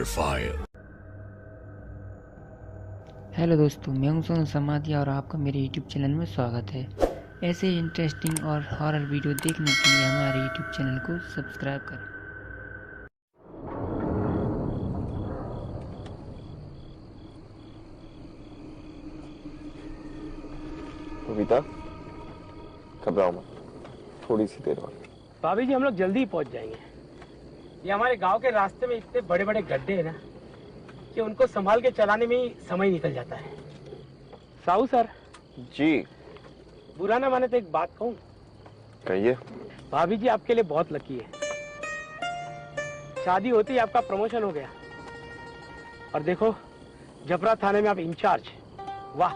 Fire. Hello दोस्तों, मैं हूं सोनू समाधिया और आपका मेरे YouTube चैनल में स्वागत है। ऐसे ही इंटरेस्टिंग और हॉरर वीडियो देखने के लिए हमारे YouTube चैनल को सब्सक्राइब करें। कविता, घबराओ मत, थोड़ी सी देर और। भाभी जी, हम लोग जल्दी ही पहुंच जाएंगे। ये हमारे गांव के रास्ते में इतने बड़े बड़े गड्ढे हैं ना कि उनको संभाल के चलाने में ही समय निकल जाता है। साहू सर जी, बुरा ना माने तो एक बात कहूं? कहिए। भाभी जी आपके लिए बहुत लकी है। शादी होते ही आपका प्रमोशन हो गया और देखो, जबरा थाने में आप इंचार्ज। वाह।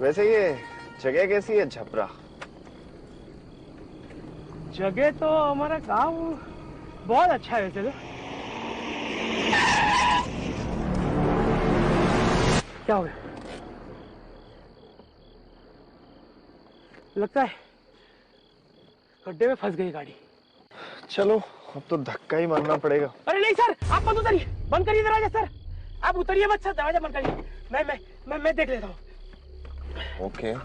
वैसे ये जगह कैसी है झपरा? जगह तो हमारा गांव बहुत अच्छा है वैसे तो। क्या हो गया? लगता है गड्ढे में फंस गई गाड़ी। चलो, अब तो धक्का ही मारना पड़ेगा। अरे नहीं सर, आप मत उतरिए, बंद करिए दरवाजा सर। आप उतरिए मत सर, दरवाजा बंद करिए। मैं देख लेता हूँ। ओके।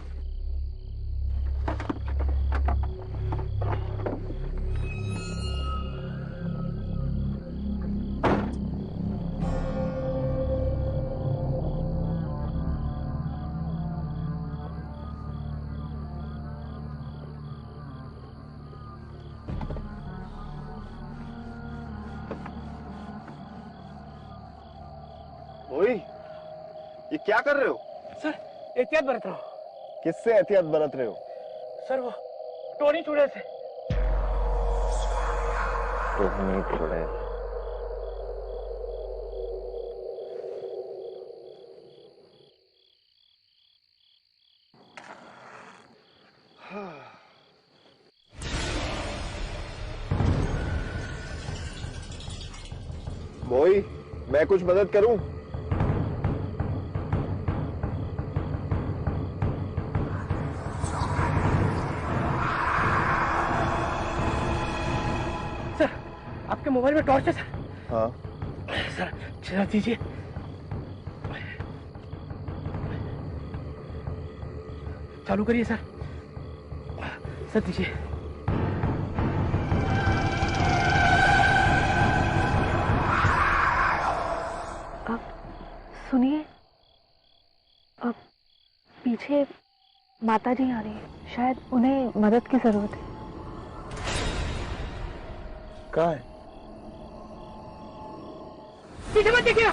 ओए, ये क्या कर रहे हो? सर, एहतियात बरत रहा हूँ। किससे एहतियात बरत रहे हो? सर, वो टोनी चूड़े से। टोनी चूड़े। बोई, मैं कुछ मदद करूं? सर, आपके मोबाइल में टॉर्च है सर? हाँ। सर, जरा दीजिए। चालू करिए सर। सर दीजिए। सुनिए, अब पीछे माता जी आ रही है, शायद उन्हें मदद की जरूरत है। कहाँ है? पीछे मत देखिएगा,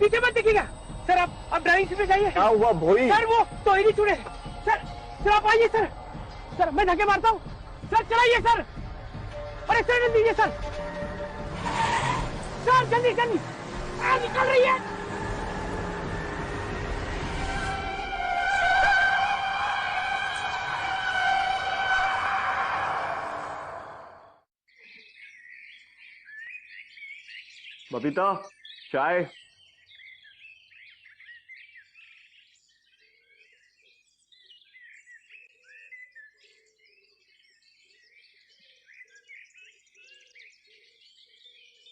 पीछे मत देखिएगा। सर, आप ड्राइविंग सीट पे जाइए। क्या हुआ भोई? सर, वो टोनी चूड़े। सर आप आइए सर। सर, मैं धक्के मारता हूँ। सर चलाइए सर। अरे सर दीजिए सर। सर जल्दी जल्दी, निकल रही है। बबीता, चाय।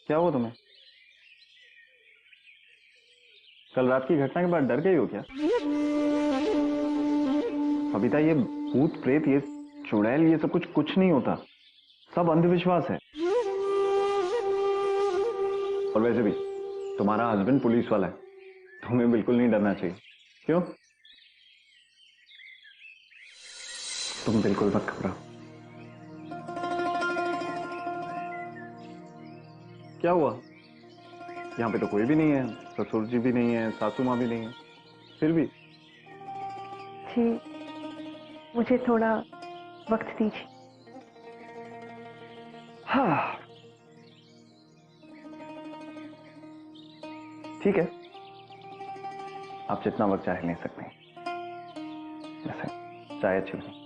क्या हुआ तुम्हें? कल रात की घटना के बाद डर गई हो क्या? बबीता, ये भूत प्रेत, ये चुड़ैल, ये सब कुछ नहीं होता। सब अंधविश्वास है। और वैसे भी तुम्हारा हस्बैंड पुलिस वाला है, तुम्हें बिल्कुल नहीं डरना चाहिए। क्यों? तुम बिल्कुल मत घबराओ। क्या हुआ? यहाँ पे तो कोई भी नहीं है, ससुर जी भी नहीं है, सासू माँ भी नहीं है, फिर भी। जी, मुझे थोड़ा वक्त दीजिए। हाँ, ठीक है, आप जितना वक्त चाहे ले सकते हैं। वैसे चाय अच्छी बनी।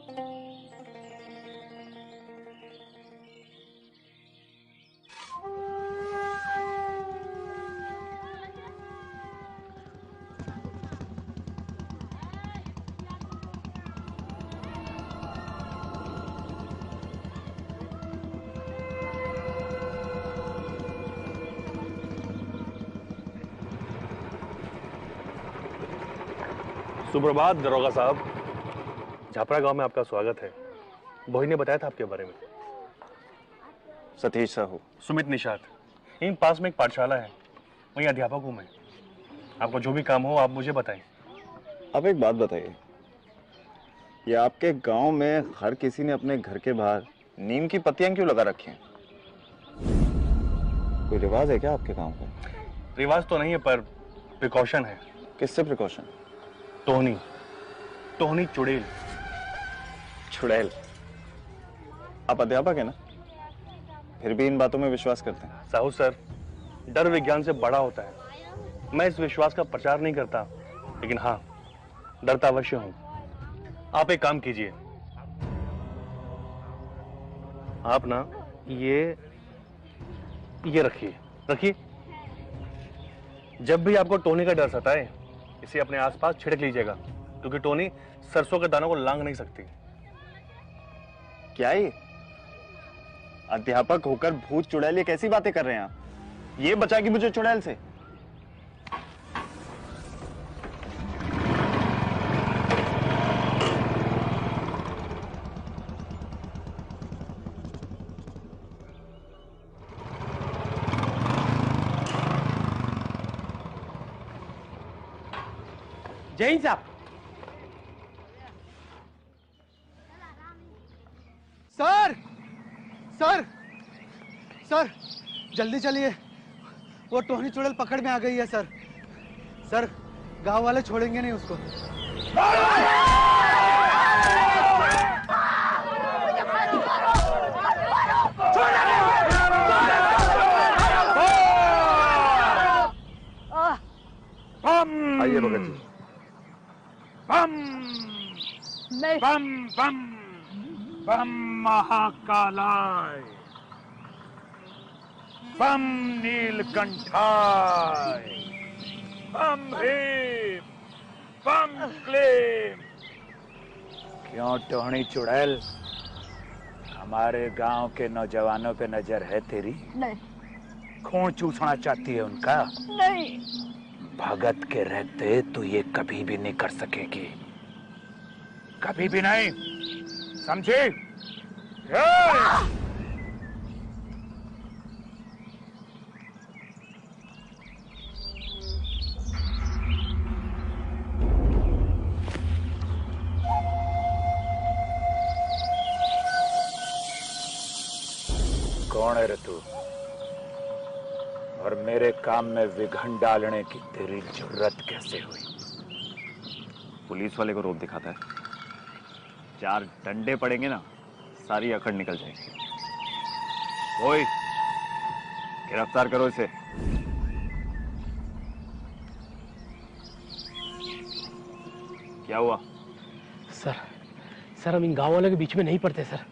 सुप्रभात दरोगा साहब। झापरा गांव में आपका स्वागत है। वही ने बताया था आपके बारे में। सतीश साहू। सुमित निषाद। यहीं पास में एक पाठशाला है, वहीं अध्यापक हूं मैं। आपको जो भी काम हो आप मुझे बताएं। अब एक बात बताइए, ये आपके गांव में हर किसी ने अपने घर के बाहर नीम की पत्तियां क्यों लगा रखी हैं? कोई रिवाज है क्या आपके गांव का? रिवाज तो नहीं है पर प्रिकॉशन है। किससे प्रिकॉशन? टोहनी चुड़ैल। चुड़ैल? आप अध्यापक है ना, फिर भी इन बातों में विश्वास करते हैं? साहू सर, डर विज्ञान से बड़ा होता है। मैं इस विश्वास का प्रचार नहीं करता, लेकिन हाँ डरता अवश्य हूं। आप एक काम कीजिए, आप ना ये रखिए। जब भी आपको टोनी का डर सताए इसे अपने आसपास छिड़क लीजिएगा, क्योंकि टोनी सरसों के दानों को लांघ नहीं सकती। क्या ये अध्यापक होकर भूत चुड़ैल, ये कैसी बातें कर रहे हैं आप? ये बचाएगी मुझे चुड़ैल से? जय हिंद साहब। सर सर सर जल्दी चलिए, वो टोहनी चुड़ैल पकड़ में आ गई है सर। सर गांव वाले छोड़ेंगे नहीं उसको। आइए भगत जी। बम बम बम बम महाकालाय, बम नीलकंठाय, बम भीम, बम क्लीम। क्यों टोहनी चुड़ैल, हमारे गांव के नौजवानों पे नजर है तेरी? नहीं खून चूसना चाहती है उनका? नहीं। भगत के रहते तू ये कभी भी नहीं कर सकेगी, कभी भी नहीं, समझी? कौन है रे तू, और मेरे काम में विघन डालने की तेरी जुर्रत कैसे हुई? पुलिस वाले को रोक दिखाता है, 4 डंडे पड़ेंगे ना, सारी अकड़ निकल जाएगी। ओए, गिरफ्तार करो इसे। क्या हुआ? सर हम इन गांव वालों के बीच में नहीं पड़ते सर।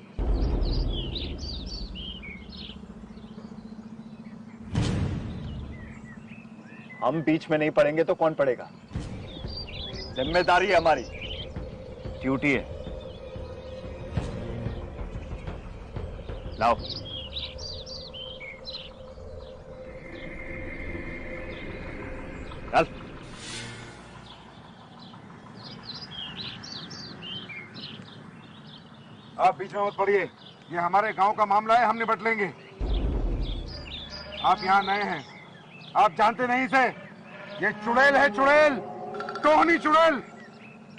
हम बीच में नहीं पड़ेंगे तो कौन पड़ेगा? जिम्मेदारी है हमारी, ड्यूटी है। लाओ। चल। आप बीच में मत पड़िए, ये हमारे गांव का मामला है, हम निपट लेंगे। आप यहाँ नए हैं, आप जानते नहीं इसे। ये चुड़ैल है, चुड़ैल, टोहनी चुड़ैल।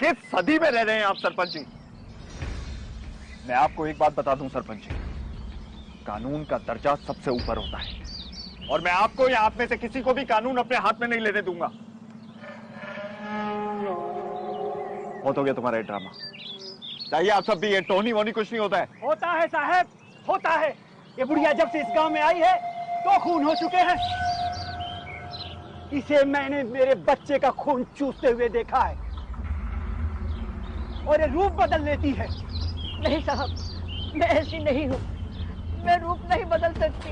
किस सदी में रह रहे हैं आप सरपंच जी? मैं आपको एक बात बता दूं सरपंच जी, कानून का दर्जा सबसे ऊपर होता है, और मैं आपको या आप में से किसी को भी कानून अपने हाथ में नहीं लेने दूंगा। बहुत हो गया तुम्हारा ये ड्रामा, चाहिए आप सब भी। ये टोनी वोनी कुछ नहीं होता है। होता है साहब, होता है। ये बुढ़िया जब से इस गांव में आई है तो खून हो चुके हैं। इसे मैंने मेरे बच्चे का खून चूसते हुए देखा है, और ये रूप बदल लेती है। नहीं साहब, मैं ऐसी नहीं हूँ, मैं रूप नहीं बदल सकती।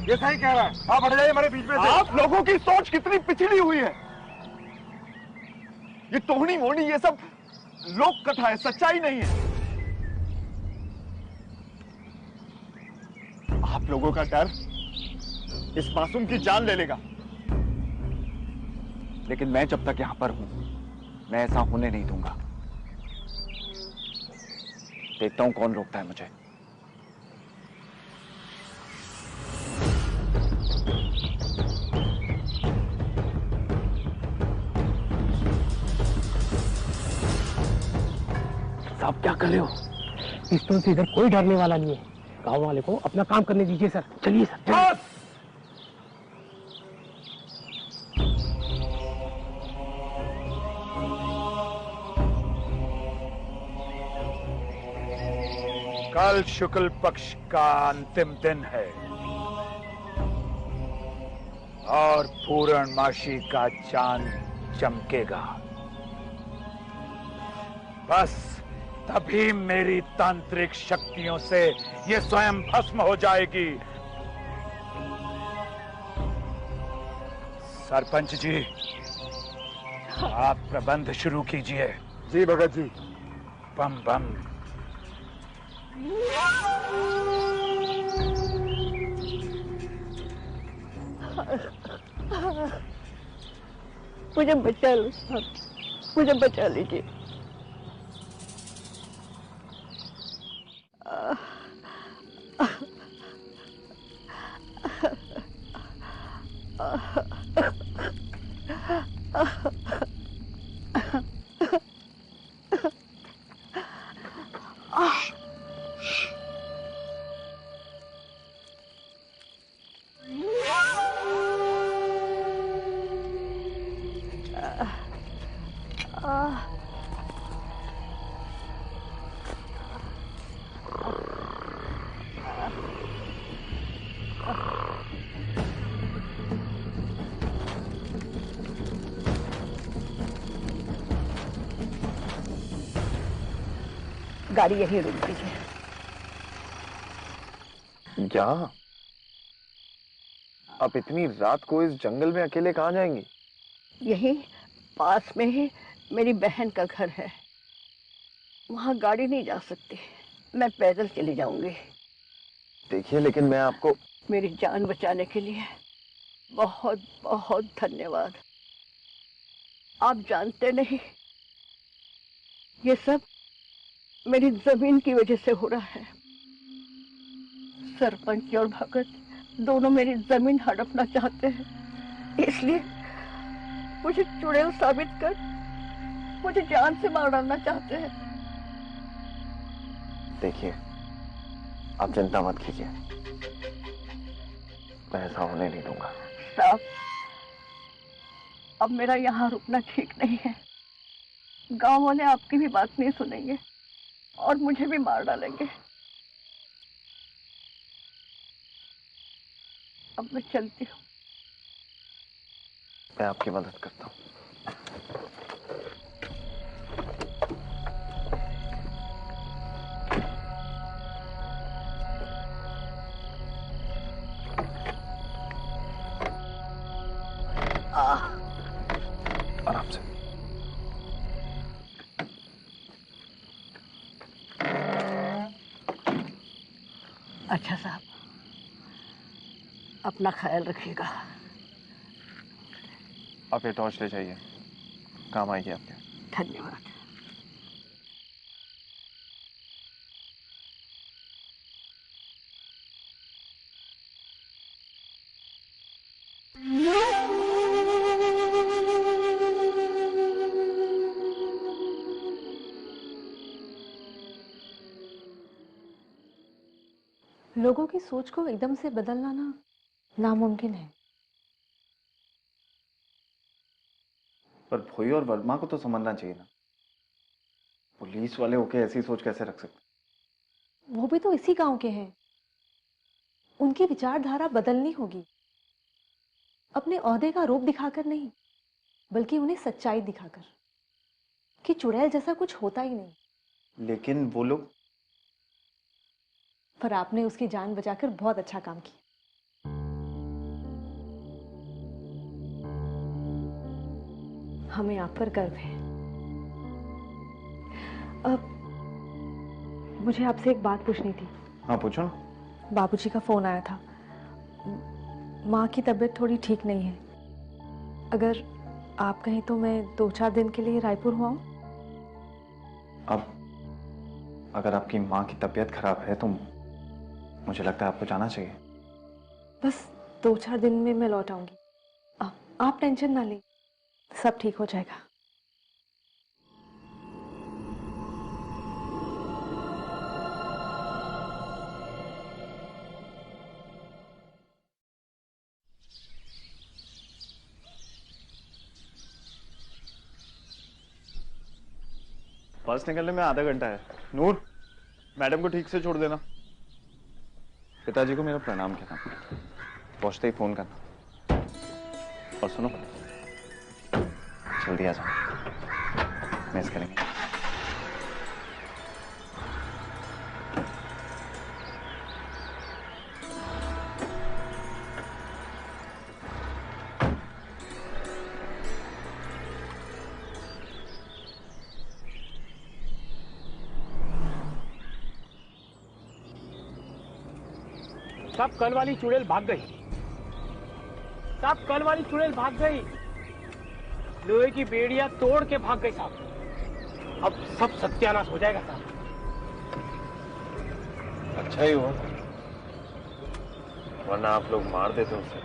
ये सही कह रहा है, आप हट जाइए हमारे बीच में से। आप लोगों की सोच कितनी पिछड़ी हुई है। ये टोहनी मोनी ये सब लोक कथा है, सच्चाई नहीं है। आप लोगों का डर इस मासूम की जान ले लेगा। लेकिन मैं जब तक यहां पर हूं, मैं ऐसा होने नहीं दूंगा। देखता हूं कौन रोकता है मुझे। साहब क्या कर रहे हो? पिस्तौल से इधर कोई डरने वाला नहीं है। गांव वाले को अपना काम करने दीजिए सर। चलिए सर, चलिए। कल शुक्ल पक्ष का अंतिम दिन है और पूर्णमासी का चांद चमकेगा। बस तभी मेरी तांत्रिक शक्तियों से ये स्वयं भस्म हो जाएगी। सरपंच जी, आप प्रबंध शुरू कीजिए। जी भगत जी। बम बम। मुझे बचा लो साहब, मुझे बचा लीजिए। गाड़ी यहीं रुक दीजिए। यहाँ? आप इतनी रात को इस जंगल में अकेले कहाँ जाएंगी? यहीं पास में ही मेरी बहन का घर है, वहां गाड़ी नहीं जा सकती, मैं पैदल चली जाऊंगी। देखिए, लेकिन मैं आपको... मेरी जान बचाने के लिए बहुत बहुत धन्यवाद। आप जानते नहीं, ये सब मेरी जमीन की वजह से हो रहा है। सरपंच और भगत दोनों मेरी जमीन हड़पना चाहते हैं, इसलिए मुझे चुड़ैल साबित कर मुझे जान से मार डालना चाहते हैं। देखिए, आप चिंता मत कीजिए, मैं ऐसा होने नहीं दूंगा। साहब, अब मेरा यहाँ रुकना ठीक नहीं है। गांव वाले आपकी भी बात नहीं सुनेंगे और मुझे भी मार डालेंगे। अब मैं चलती हूँ। मैं आपकी मदद करता हूँ। आराम से। अच्छा साहब, अपना ख्याल रखिएगा। आप ये टॉर्च ले जाइए, काम आएगी आपके। धन्यवाद। लोगों की सोच को एकदम से बदलना ना नामुमकिन है। पर भोई और वर्मा को तो समझना चाहिए ना, पुलिस वाले होके ऐसी सोच कैसे रख सकते? वो भी तो इसी गांव के हैं, उनकी विचारधारा बदलनी होगी। अपने ओहदे का रूप दिखाकर नहीं, बल्कि उन्हें सच्चाई दिखाकर कि चुड़ैल जैसा कुछ होता ही नहीं। लेकिन वो लोग... पर आपने उसकी जान बचाकर बहुत अच्छा काम किया। हमें आप पर गर्व है। अब मुझे आपसे एक बात पूछनी थी। हाँ, पूछो ना। बाबूजी का फोन आया था, माँ की तबीयत थोड़ी ठीक नहीं है। अगर आप कहीं तो मैं 2-4 दिन के लिए रायपुर हुआ हूँ। अब अगर आपकी माँ की तबीयत खराब है तो मुझे लगता है आपको जाना चाहिए। बस 2-4 दिन में मैं लौट आऊंगी। आप टेंशन ना लें, सब ठीक हो जाएगा। बस निकलने में आधा घंटा है। नूर, मैडम को ठीक से छोड़ देना। पिताजी को मेरा प्रणाम कहना, पहुंचते ही फोन करना। और सुनो, जल्दी आ जाओ, मिस करेंगे। साहब कल वाली चुड़ैल भाग गई। साहब कल वाली चुड़ैल भाग गई। लोहे की बेड़ियां तोड़ के भाग गई साहब। अब सब सत्यानाश हो जाएगा साहब। अच्छा ही हुआ, वरना आप लोग मार देते उसे।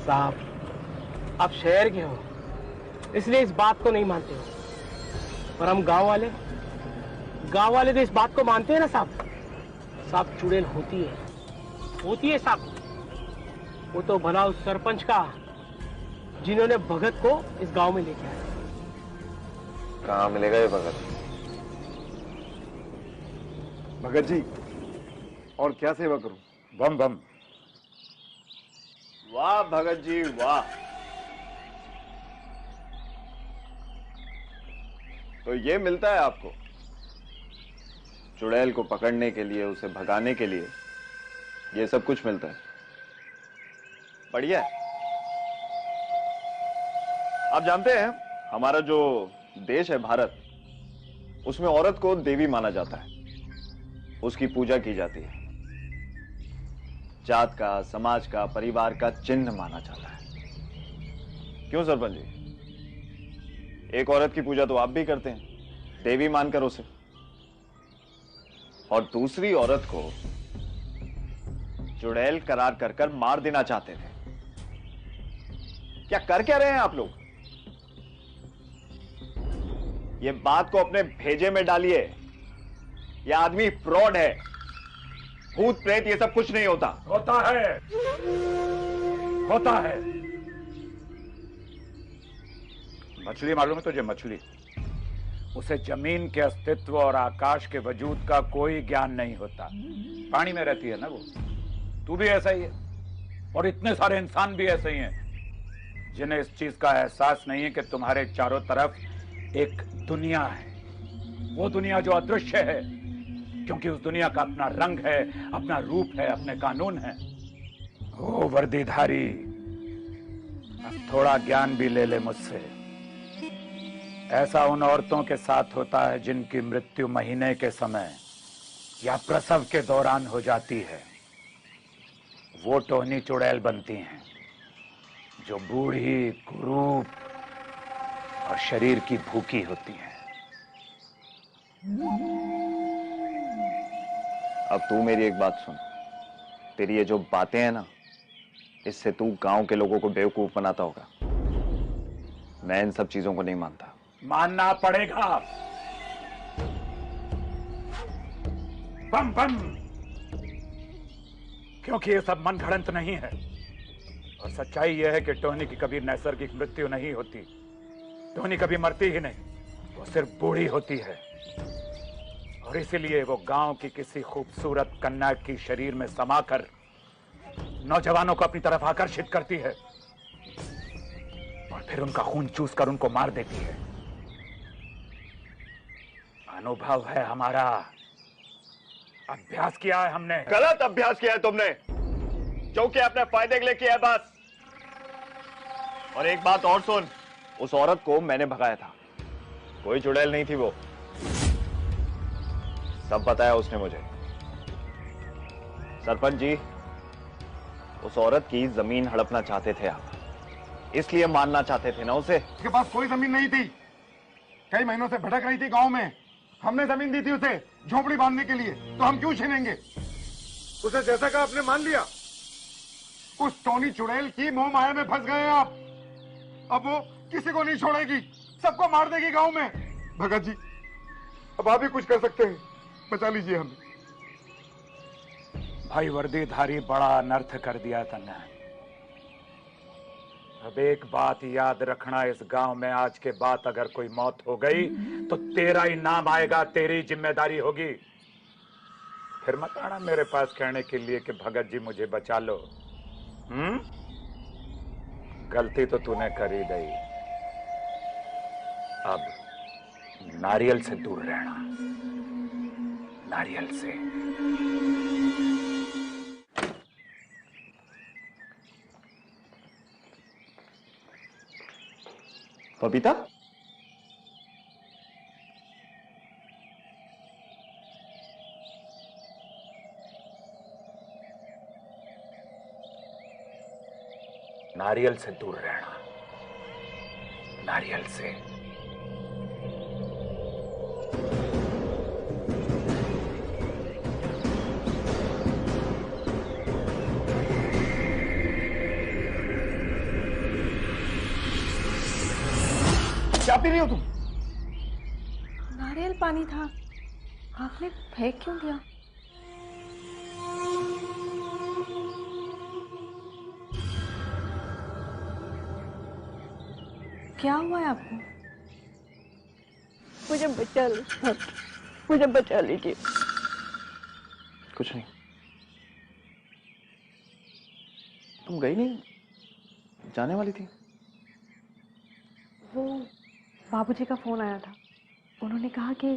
साहब आप शहर के हो, इसलिए इस बात को नहीं मानते हो, पर हम गांव वाले तो इस बात को मानते हैं ना साहब। साहब चुड़ैल होती है साहब। वो तो भला उस सरपंच का जिन्होंने भगत को इस गांव में लेके आया। कहाँ मिलेगा ये भगत? भगत जी, और क्या सेवा करूं? बम बम। वाह भगत जी वाह। तो ये मिलता है आपको? चुड़ैल को पकड़ने के लिए, उसे भगाने के लिए ये सब कुछ मिलता है। बढ़िया है। आप जानते हैं हमारा जो देश है भारत, उसमें औरत को देवी माना जाता है, उसकी पूजा की जाती है, जात का, समाज का, परिवार का चिन्ह माना जाता है। क्यों सरपंच जी? एक औरत की पूजा तो आप भी करते हैं, देवी मानकर उसे, और दूसरी औरत को चुड़ैल करार कर मार देना चाहते थे। क्या रहे हैं आप लोग? ये बात को अपने भेजे में डालिए। ये आदमी फ्रॉड है। भूत प्रेत ये सब कुछ नहीं होता। होता है। मछली मालूम है तुझे? मछली, उसे जमीन के अस्तित्व और आकाश के वजूद का कोई ज्ञान नहीं होता। पानी में रहती है ना वो। तू भी ऐसा ही है, और इतने सारे इंसान भी ऐसे ही हैं जिन्हें इस चीज का एहसास नहीं है कि तुम्हारे चारों तरफ एक दुनिया है। वो दुनिया जो अदृश्य है, क्योंकि उस दुनिया का अपना रंग है, अपना रूप है, अपने कानून है। ओ वर्दीधारी, अब थोड़ा ज्ञान भी ले ले मुझसे। ऐसा उन औरतों के साथ होता है जिनकी मृत्यु महीने के समय या प्रसव के दौरान हो जाती है। वो टोहनी चुड़ैल बनती हैं, जो बूढ़ी, कुरूप और शरीर की भूखी होती हैं। अब तू मेरी एक बात सुन। तेरी ये जो बातें हैं ना, इससे तू गांव के लोगों को बेवकूफ बनाता होगा। मैं इन सब चीजों को नहीं मानता। मानना पड़ेगा। बम बम, क्योंकि ये सब मन घड़ंत नहीं है, और सच्चाई यह है कि टोनी की कभी नैसर्गिक मृत्यु नहीं होती। टोनी कभी मरती ही नहीं, वो सिर्फ बूढ़ी होती है। और इसीलिए वो गांव की किसी खूबसूरत कन्या की शरीर में समाकर नौजवानों को अपनी तरफ आकर्षित करती है, और फिर उनका खून चूसकर उनको मार देती है। अनुभव है हमारा, अभ्यास किया है हमने। गलत अभ्यास किया है तुमने, जो कि अपने फायदे के लिए किया है बस। और एक बात और सुन, उस औरत को मैंने भगाया था, कोई चुड़ैल नहीं थी वो। सब बताया उसने मुझे। सरपंच जी, उस औरत की जमीन हड़पना चाहते थे आप, इसलिए मानना चाहते थे ना उसे। उसके पास कोई जमीन नहीं थी, कई महीनों से भटक रही थी गांव में। हमने जमीन दी थी उसे झोपड़ी बांधने के लिए, तो हम क्यों छीनेंगे? उसे जैसा कहा आपने मान लिया। उस टोनी चुड़ैल की मोह माया में फंस गए आप। अब वो किसी को नहीं छोड़ेगी, सबको मार देगी गांव में। भगत जी, अब आप भी कुछ कर सकते हैं, बचा लीजिए हमें। भाई वर्दीधारी, बड़ा अनर्थ कर दिया तन्ने। अब एक बात याद रखना, इस गांव में आज के बाद अगर कोई मौत हो गई तो तेरा ही नाम आएगा, तेरी जिम्मेदारी होगी। फिर मत आना मेरे पास कहने के लिए कि भगत जी मुझे बचा लो। गलती तो तूने कर ही दी। अब नारियल से दूर रहना, नारियल से। बबीता, नारियल से दूर रहना, नारियल से। क्या पी रही हो तुम? नारियल पानी था, आपने फेंक क्यों दिया? क्या हुआ है आपको? मुझे बचा लो सर, मुझे बचा लीजिए। कुछ नहीं। तुम गई नहीं, जाने वाली थी? वो बाबूजी का फोन आया था, उन्होंने कहा कि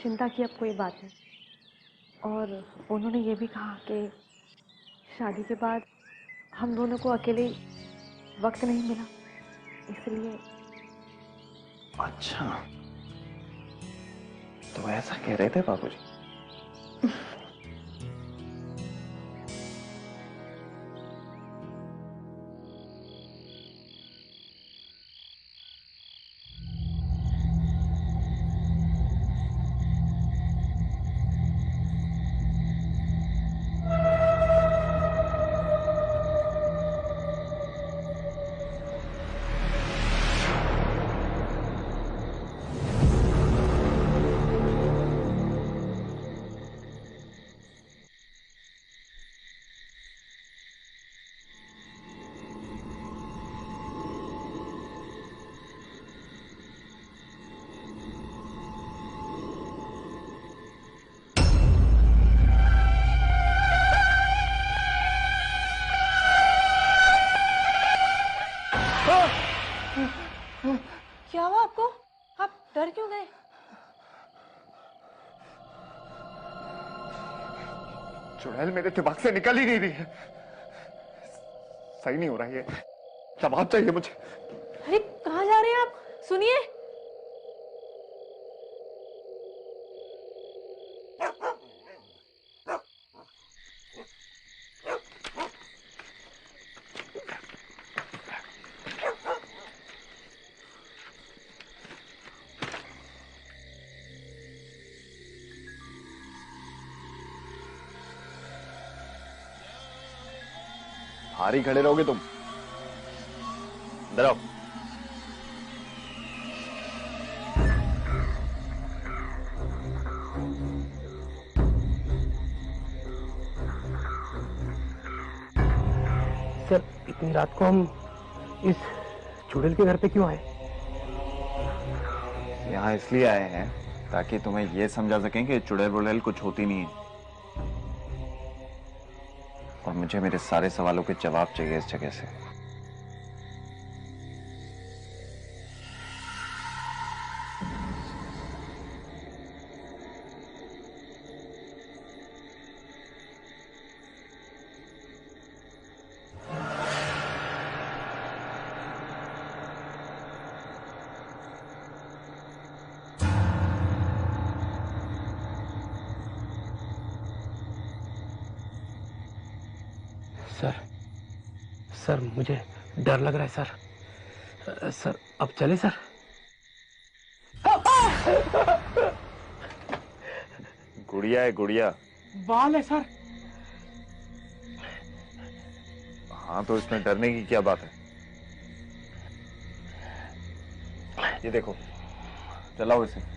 चिंता की अब कोई बात नहीं, और उन्होंने ये भी कहा कि शादी के बाद हम दोनों को अकेले वक्त नहीं मिला, इसलिए। अच्छा, तो ऐसा कह रहे थे बाबूजी? क्या हुआ आपको? आप डर क्यों गए? चुड़ैल मेरे दिमाग से निकल ही नहीं रही है, सही नहीं हो रहा है। जवाब चाहिए मुझे। अरे कहाँ जा रहे हैं आप? सुनिए। भारी खड़े रहोगे तुम। इधर आओ। सर, इतनी रात को हम इस चुड़ैल के घर पे क्यों आए? यहाँ इसलिए आए हैं ताकि तुम्हें ये समझा सकें कि चुड़ैल वुड़ैल कुछ होती नहीं है, और मुझे मेरे सारे सवालों के जवाब चाहिए इस जगह से। सर, मुझे डर लग रहा है सर। सर अब चले सर। गुड़िया है गुड़िया। बाल है सर। हाँ तो इसमें डरने की क्या बात है? ये देखो, चलाओ इसे।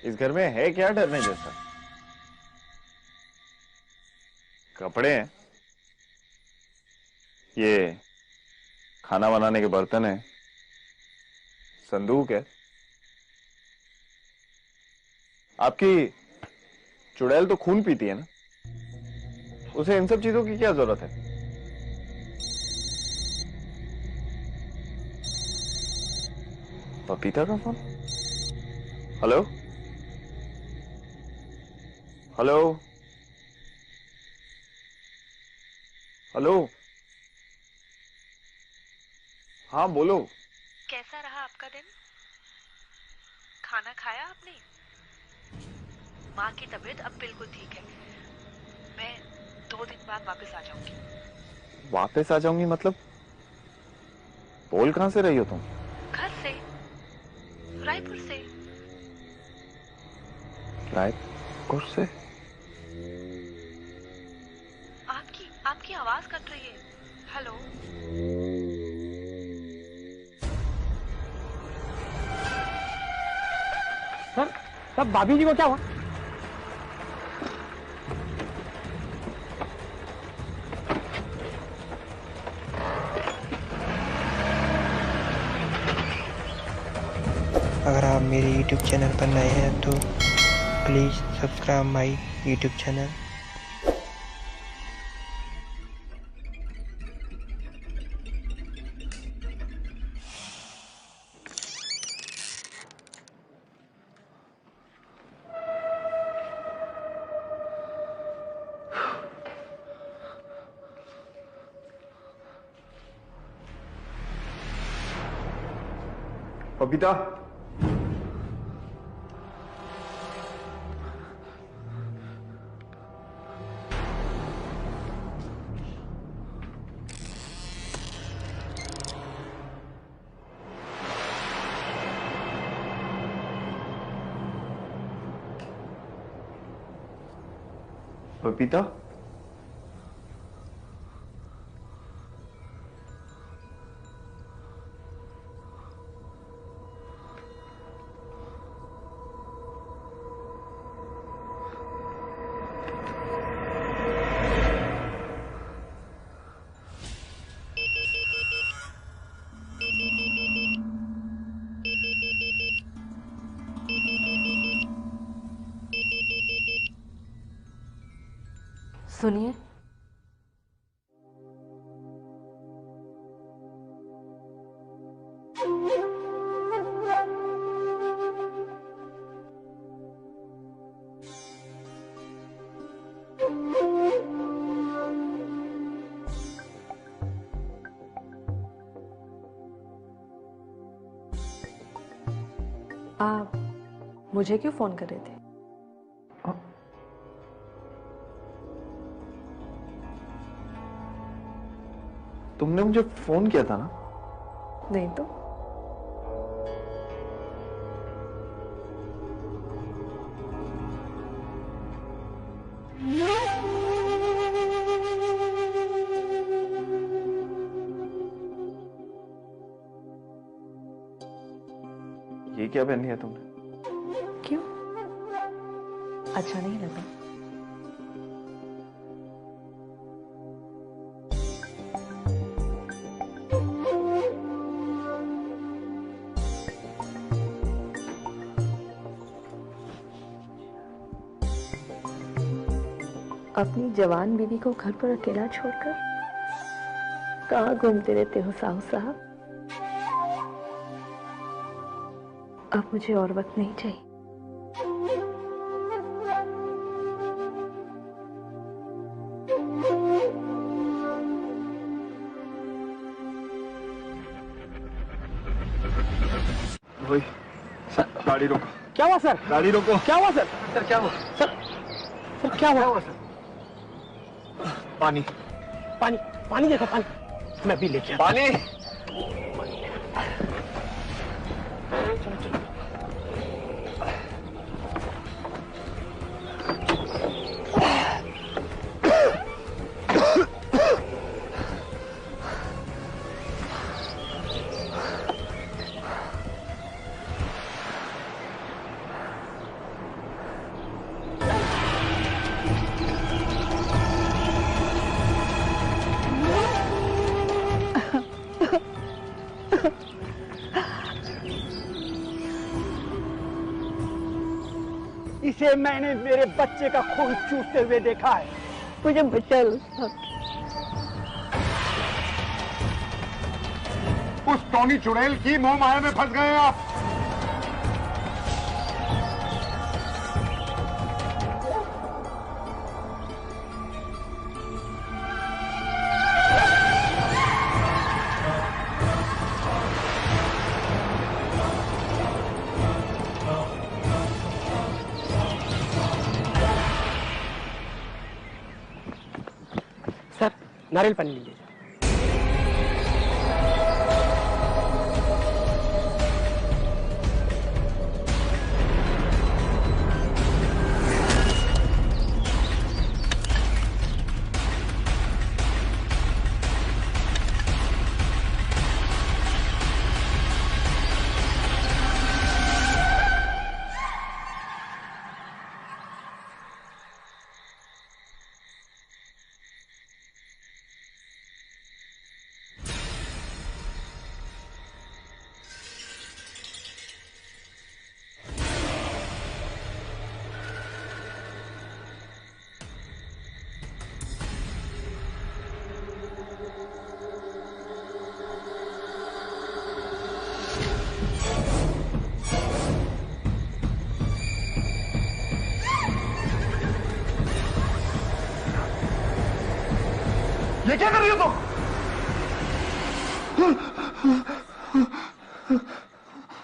इस घर में है क्या डरने जैसा? कपड़े हैं, ये खाना बनाने के बर्तन हैं, संदूक है। आपकी चुड़ैल तो खून पीती है ना, उसे इन सब चीजों की क्या जरूरत है? पपीता का फोन। Hello hello hello. हाँ बोलो। कैसा रहा आपका दिन? खाना खाया आपने? माँ की तबीयत अब बिल्कुल ठीक है। मैं 2 दिन बाद वापस आ जाऊंगी। वापस आ जाऊंगी मतलब? बोल कहां से रही हो तुम? घर से, रायपुर से। रायपुर से? आपकी आवाज कट रही है। हेलो। सर तब भाभी जी को क्या हुआ? अगर आप मेरे YouTube चैनल पर नए हैं तो please subscribe my YouTube channel. Babita, Babita, सुनिए, आप मुझे क्यों फोन कर रहे थे? तुमने मुझे फोन किया था ना? नहीं तो। ये क्या पहन लिया तुमने? क्यों? अच्छा नहीं लगा? अपनी जवान बीवी को घर पर अकेला छोड़कर कहाँ घूमते रहते हो साहू साहब? अब मुझे और वक्त नहीं चाहिए। वही गाड़ी रोको। क्या हुआ सर? गाड़ी रोको। क्या हुआ सर? सर क्या हुआ? सर क्या हुआ सर? पानी पानी पानी देखो, पानी मैं भी लेके आता। पानी। चलो चलो। इसे मैंने मेरे बच्चे का खून चूसते हुए देखा है। मुझे बचा लो साहब। उस टोनी चुड़ैल की मोह माया में फंस गए आप। सर नारियल पानी लीजिए। ये क्या कर रही हो तुम?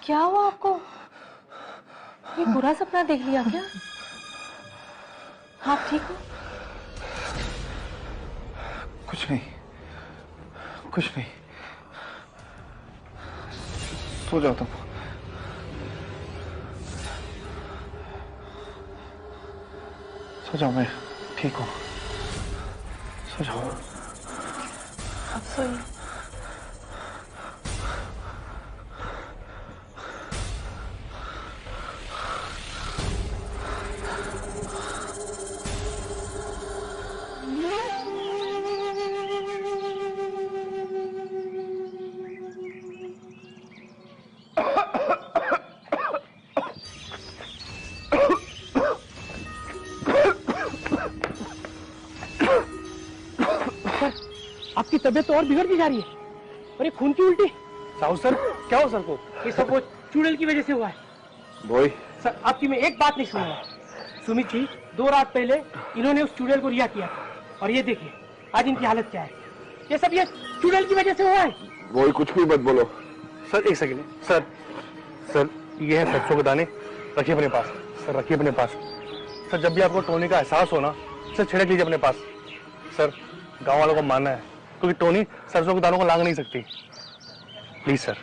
क्या हुआ आपको? ये बुरा सपना देख लिया क्या? आप ठीक हो? कुछ नहीं, कुछ नहीं। सो जाओ तुम। सो जाओ, मैं ठीक हूँ। सो जाओ। अब सोइए। आपकी तबीयत तो और बिगड़ती जा रही है। और ये खून की उल्टी। साहू सर, क्या हो सर को? ये सब वो चुड़ैल की वजह से हुआ है। बोई सर आपकी मैं एक बात नहीं सुनूंगा। सुमित जी 2 रात पहले इन्होंने उस चुड़ैल को रिहा किया था और ये देखिए आज इनकी हालत क्या है। ये सब ये चुड़ैल की वजह से हुआ है। बोई कुछ भी मत बोलो। सर एक सेकंड। सर सर ये है सरसों के दाने, रखिए अपने पास। सर रखिए अपने पास। सर जब भी आपको टोनी का एहसास हो ना, सर छिड़क लीजिए अपने पास। सर गांव वालों को मानना है क्योंकि टोनी सरसों के दानों को लांग नहीं सकती। Please sir.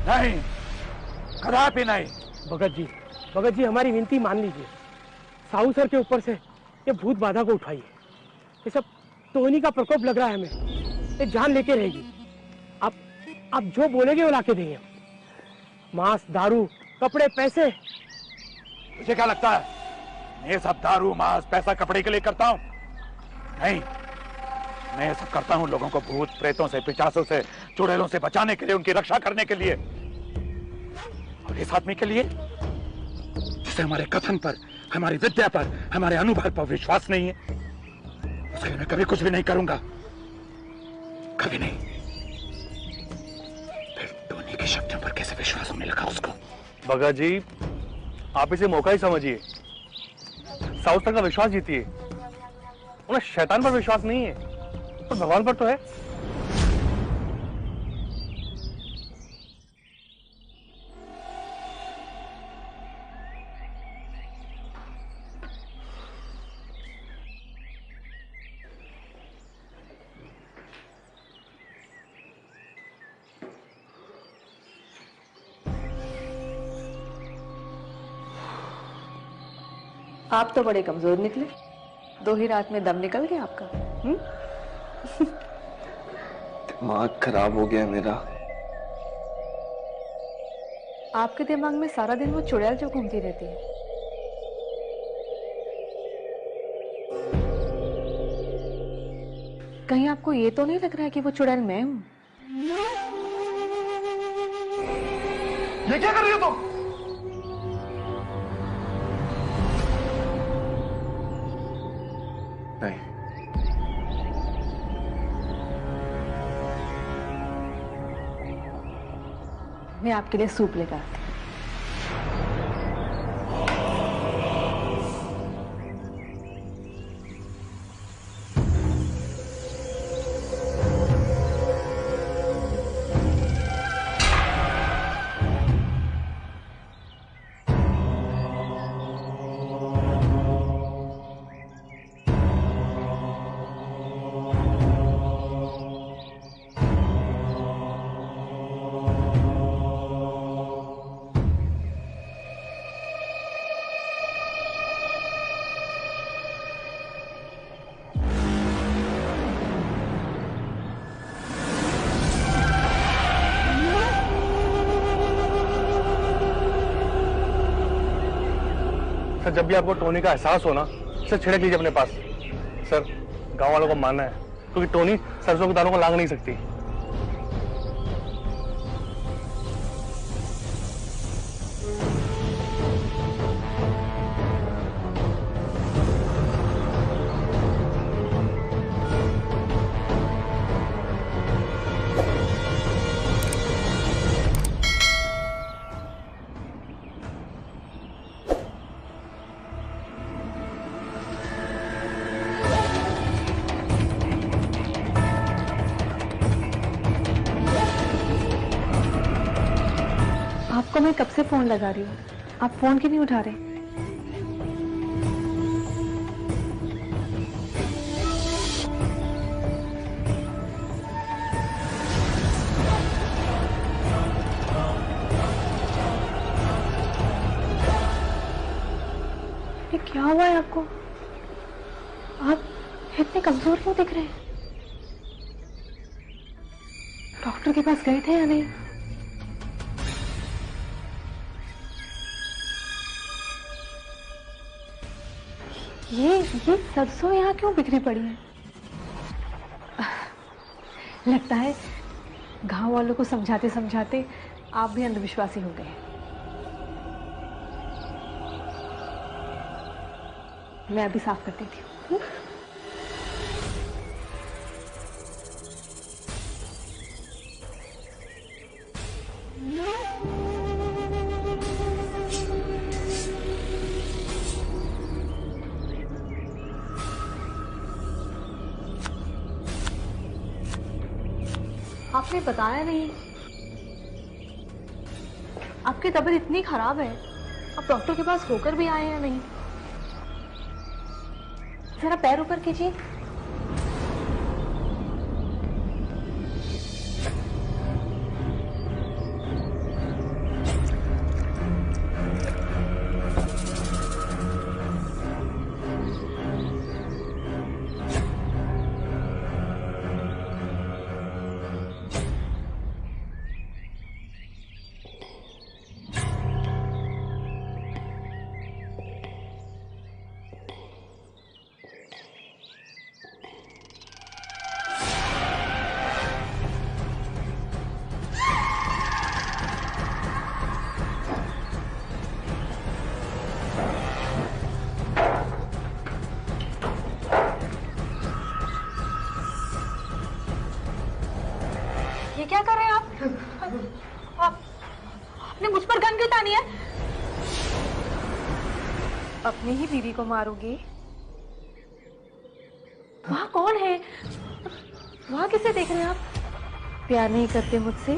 नहीं, कदापि नहीं। भगत जी हमारी विनती मान लीजिए। साहू सर के ऊपर से ये भूत बाधा को उठाइए। ये सब टोनी का प्रकोप लग रहा है हमें। ये जान लेके रहेगी। आप जो बोलेंगे वो लाके देंगे। मांस, दारू, कपड़े, पैसे। मुझे क्या लगता है ये सब दारू, मांस, पैसा, कपड़े के लिए करता हूं? नहीं, मैं ये सब करता हूं लोगों को भूत प्रेतों से, पिशाचों से, चुड़ैलों से बचाने के लिए, उनकी रक्षा करने के लिए। और इस आदमी के लिए जिसे हमारे कथन पर, हमारी विद्या पर, हमारे अनुभव पर विश्वास नहीं है, उसके लिए मैं कभी कुछ भी नहीं करूंगा। कभी नहीं। फिर टोनी की शक्तियों पर कैसे विश्वास होने लगा उसको? भगत जी आप इसे मौका ही समझिए। साउथ तक का विश्वास जीतिए। उन्हें शैतान पर विश्वास नहीं है, पर भगवान पर तो है। आप तो बड़े कमजोर निकले, 2 ही रात में दम निकल गया आपका। दिमाग खराब हो गया मेरा। आपके दिमाग में सारा दिन वो चुड़ैल जो घूमती रहती है। कहीं आपको ये तो नहीं लग रहा है कि वो चुड़ैल मैं हूं? ये क्या कर रही हो तुम? नहीं, मैं आपके लिए सूप लेकर आती हूँ। सर जब भी आपको टोनी का एहसास हो ना, सर छिड़क लीजिए अपने पास। सर गांव वालों को मानना है, क्योंकि टोनी सरसों के दानों को लांग नहीं सकती। आपको मैं कब से फोन लगा रही हूँ, आप फोन क्यों नहीं उठा रहे? ये क्या हुआ है आपको? आप इतने कमजोर क्यों दिख रहे हैं? डॉक्टर के पास गए थे या नहीं? ये सरसों यहाँ क्यों बिखरी पड़ी है? लगता है गांव वालों को समझाते समझाते आप भी अंधविश्वासी हो गए। मैं अभी साफ कर देती हूँ। आपने बताया नहीं, आपकी तबीयत इतनी खराब है, आप डॉक्टर के पास होकर भी आए या नहीं? जरा पैर ऊपर कीजिए। ये क्या कर रहे हैं आप? आपने मुझ पर गन क्यों तानी है? अपनी ही बीवी को मारोगे? वहाँ कौन है? वहाँ किसे देख रहे हैं आप? प्यार नहीं करते मुझसे?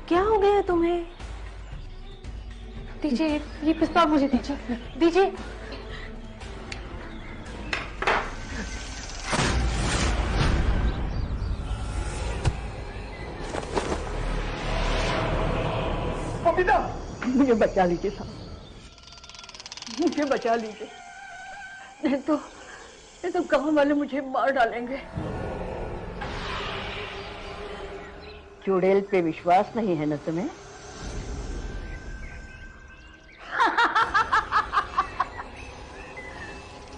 क्या हो गया तुम्हें? दीजिए ये पिस्तौल, मुझे दीजिए, दीजिए। मुझे बचा लीजिए साहब, मुझे बचा लीजिए, नहीं तो गांव वाले मुझे मार डालेंगे। चुड़ैल पे विश्वास नहीं है ना तुम्हें?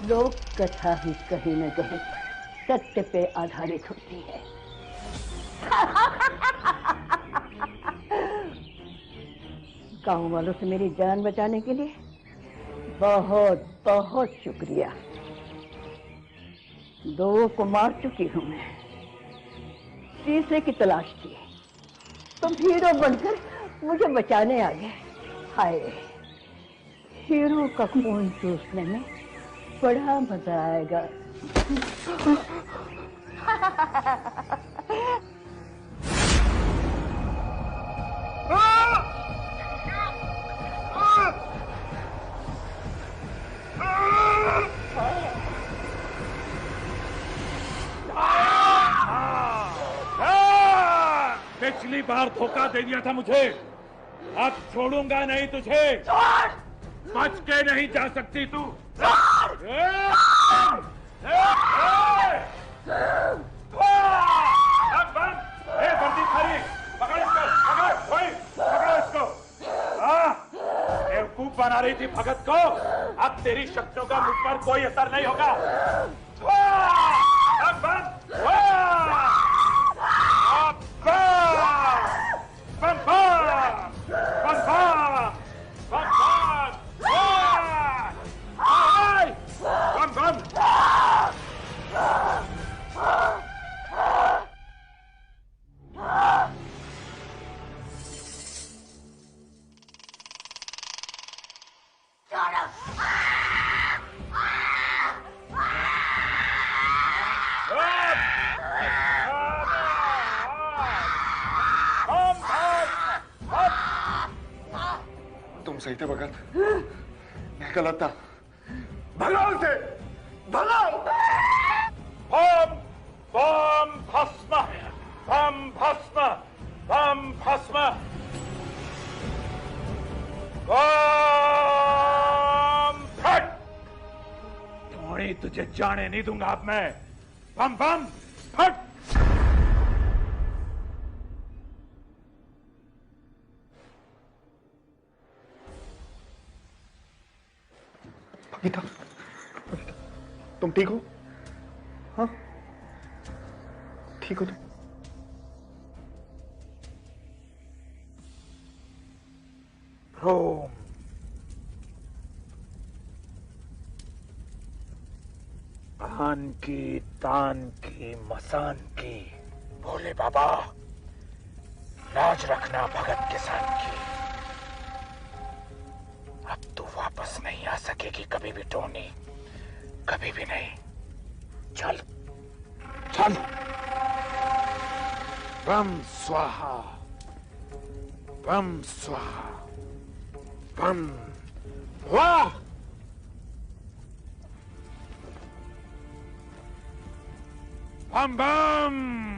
लोक कथा ही कहीं न कहीं सत्य पे आधारित होती है। गांव वालों से मेरी जान बचाने के लिए बहुत बहुत शुक्रिया। 2 को मार चुकी हूं मैं, तीसरे की तलाश थी, तुम हीरो बनकर मुझे बचाने आ गए। हाय, हीरो का खून चूसने में बड़ा मजा आएगा। पिछली बार धोखा दे दिया था मुझे, अब छोड़ूंगा नहीं तुझे। बच के नहीं जा सकती तू। बंदी थारी, पकड़ इसको, पकड़ो इसको। बेवकूफ बना रही थी भगत को, अब तेरी शक्तियों का मुझ पर कोई असर नहीं होगा। तुम सही थे भगत, मैं गलत था। भगाओ से, भगाओ। बम बम भस्म, बम भस्म, बम भस्म, बम फट। थोड़ी तुझे जाने नहीं दूंगा अब मैं। बम बम फट। गीता, तुम ठीक हो? हाँ, ठीक हो तुम? रोम आन की, तान की, मसान की, भोले बाबा लाज रखना भगत किसान की। अब तू वापस नहीं आ सकेगी कभी भी टोनी, कभी भी नहीं। चल चल। बम स्वाहा, बम स्वाहा, बम वाह। बम बम।